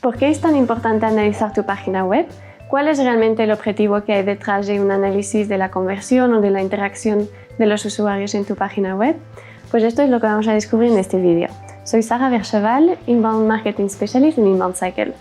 ¿Por qué es tan importante analizar tu página web? ¿Cuál es realmente el objetivo que hay detrás de un análisis de la conversión o de la interacción de los usuarios en tu página web? Pues esto es lo que vamos a descubrir en este vídeo. Soy Sara Vercheval, Inbound Marketing Specialist en Inbound Cycle.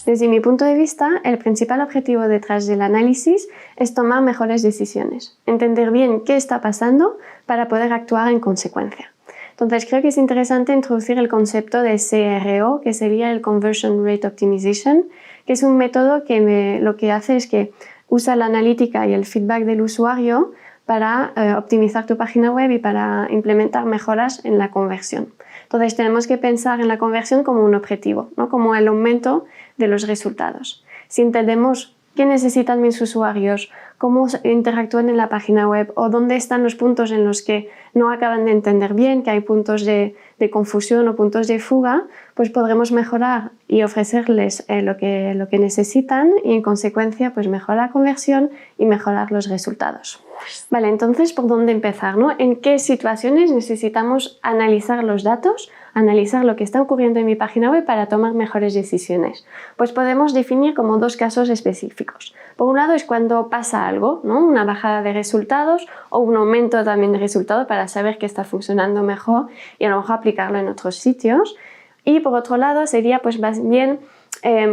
Desde mi punto de vista, el principal objetivo detrás del análisis es tomar mejores decisiones, entender bien qué está pasando para poder actuar en consecuencia. Entonces creo que es interesante introducir el concepto de CRO, que sería el Conversion Rate Optimization, que es un método que lo que hace es que usa la analítica y el feedback del usuario para optimizar tu página web y para implementar mejoras en la conversión. Entonces tenemos que pensar en la conversión como un objetivo, ¿no? Como el aumento de los resultados. Si entendemos qué necesitan mis usuarios, cómo interactúan en la página web o dónde están los puntos en los que no acaban de entender bien, que hay puntos de confusión o puntos de fuga, pues podremos mejorar y ofrecerles lo que necesitan y en consecuencia pues mejorar la conversión y mejorar los resultados. Vale, entonces ¿por dónde empezar, ¿no? ¿En qué situaciones necesitamos analizar los datos, analizar lo que está ocurriendo en mi página web para tomar mejores decisiones? Pues podemos definir como dos casos específicos. Por un lado es cuando pasa algo, ¿no? Una bajada de resultados o un aumento también de resultados para saber que está funcionando mejor y a lo mejor aplicarlo en otros sitios. Y por otro lado sería pues más bien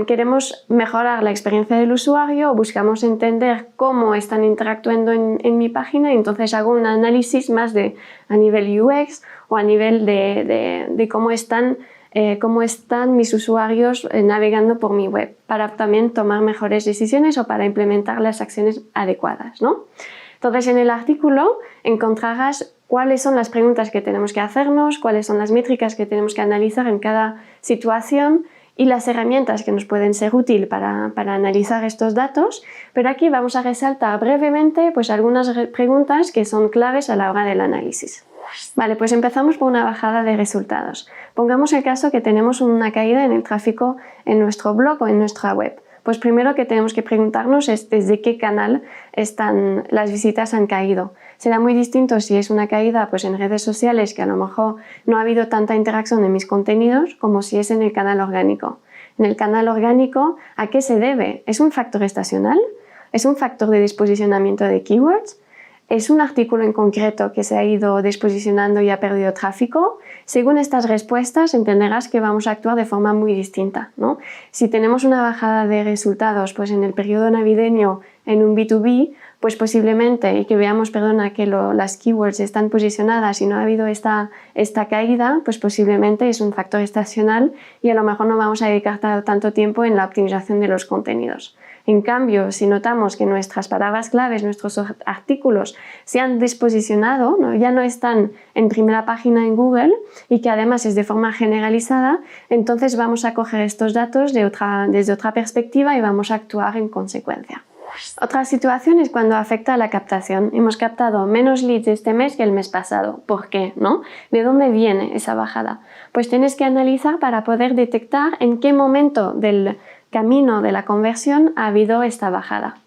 queremos mejorar la experiencia del usuario, buscamos entender cómo están interactuando en mi página y entonces hago un análisis más a nivel UX o a nivel de cómo están mis usuarios navegando por mi web para también tomar mejores decisiones o para implementar las acciones adecuadas, ¿no? Entonces en el artículo encontrarás cuáles son las preguntas que tenemos que hacernos, cuáles son las métricas que tenemos que analizar en cada situación y las herramientas que nos pueden ser útiles para analizar estos datos, pero aquí vamos a resaltar brevemente pues, algunas preguntas que son claves a la hora del análisis. Vale, pues empezamos por una bajada de resultados. Pongamos el caso que tenemos una caída en el tráfico en nuestro blog o en nuestra web. Pues primero que tenemos que preguntarnos es desde qué canal las visitas han caído. Será muy distinto si es una caída pues en redes sociales que a lo mejor no ha habido tanta interacción en mis contenidos como si es en el canal orgánico. En el canal orgánico, ¿a qué se debe? ¿Es un factor estacional? ¿Es un factor de desposicionamiento de keywords? ¿Es un artículo en concreto que se ha ido desposicionando y ha perdido tráfico? Según estas respuestas entenderás que vamos a actuar de forma muy distinta, ¿no? Si tenemos una bajada de resultados pues en el periodo navideño en un B2B, pues posiblemente, y que veamos, que las keywords están posicionadas y no ha habido esta caída, pues posiblemente es un factor estacional y a lo mejor no vamos a dedicar tanto tiempo en la optimización de los contenidos. En cambio, si notamos que nuestras palabras claves, nuestros artículos se han desposicionado, ¿no? Ya no están en primera página en Google y que además es de forma generalizada, entonces vamos a coger estos datos desde otra perspectiva y vamos a actuar en consecuencia. Otra situación es cuando afecta a la captación. Hemos captado menos leads este mes que el mes pasado. ¿Por qué? ¿No? ¿De dónde viene esa bajada? Pues tienes que analizar para poder detectar en qué momento del camino de la conversión ha habido esta bajada.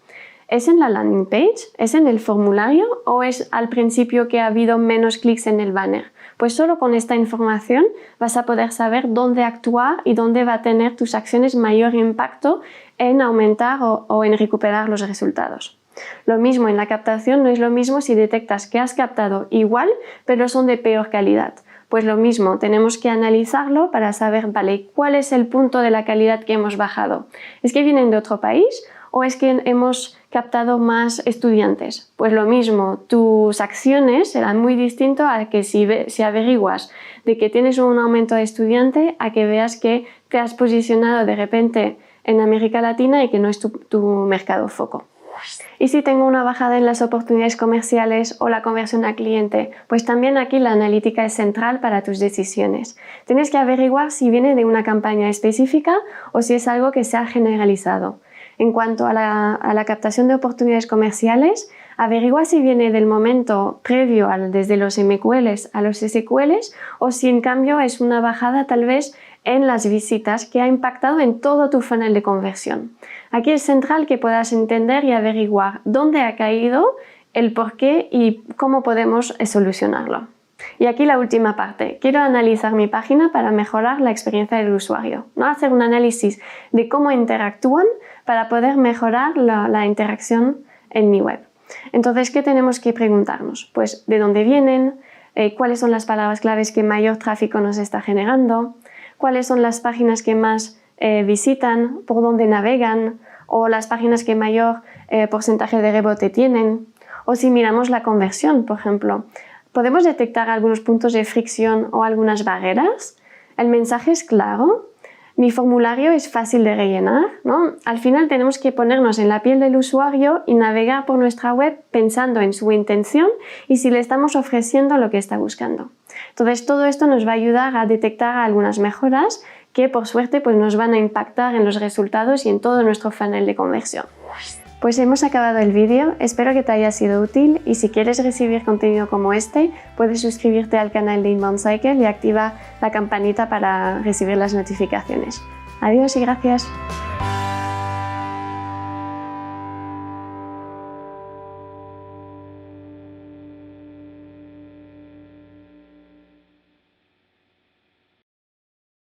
¿Es en la landing page? ¿Es en el formulario? ¿O es al principio que ha habido menos clics en el banner? Pues solo con esta información vas a poder saber dónde actuar y dónde va a tener tus acciones mayor impacto en aumentar o en recuperar los resultados. Lo mismo en la captación, no es lo mismo si detectas que has captado igual pero son de peor calidad. Pues lo mismo, tenemos que analizarlo para saber, vale, ¿cuál es el punto de la calidad que hemos bajado? ¿Es que vienen de otro país o es que hemos captado más estudiantes? Pues lo mismo, tus acciones serán muy distintas a que si averiguas de que tienes un aumento de estudiante a que veas que te has posicionado de repente en América Latina y que no es tu mercado foco. Y si tengo una bajada en las oportunidades comerciales o la conversión al cliente, pues también aquí la analítica es central para tus decisiones. Tienes que averiguar si viene de una campaña específica o si es algo que se ha generalizado. En cuanto a la captación de oportunidades comerciales, averigua si viene del momento previo desde los MQLs a los SQLs o si en cambio es una bajada tal vez en las visitas que ha impactado en todo tu funnel de conversión. Aquí es central que puedas entender y averiguar dónde ha caído, el por qué y cómo podemos solucionarlo. Y aquí la última parte. Quiero analizar mi página para mejorar la experiencia del usuario, ¿no? Hacer un análisis de cómo interactúan para poder mejorar la interacción en mi web. Entonces, ¿qué tenemos que preguntarnos? Pues, ¿de dónde vienen? ¿Cuáles son las palabras claves que mayor tráfico nos está generando? ¿Cuáles son las páginas que más visitan? ¿Por dónde navegan? ¿O las páginas que mayor porcentaje de rebote tienen? O si miramos la conversión, por ejemplo, ¿podemos detectar algunos puntos de fricción o algunas barreras? ¿El mensaje es claro? ¿Mi formulario es fácil de rellenar? ¿No? Al final tenemos que ponernos en la piel del usuario y navegar por nuestra web pensando en su intención y si le estamos ofreciendo lo que está buscando. Entonces todo esto nos va a ayudar a detectar algunas mejoras que por suerte pues, nos van a impactar en los resultados y en todo nuestro funnel de conversión. Pues hemos acabado el vídeo, espero que te haya sido útil y si quieres recibir contenido como este, puedes suscribirte al canal de Inbound Cycle y activa la campanita para recibir las notificaciones. Adiós y gracias.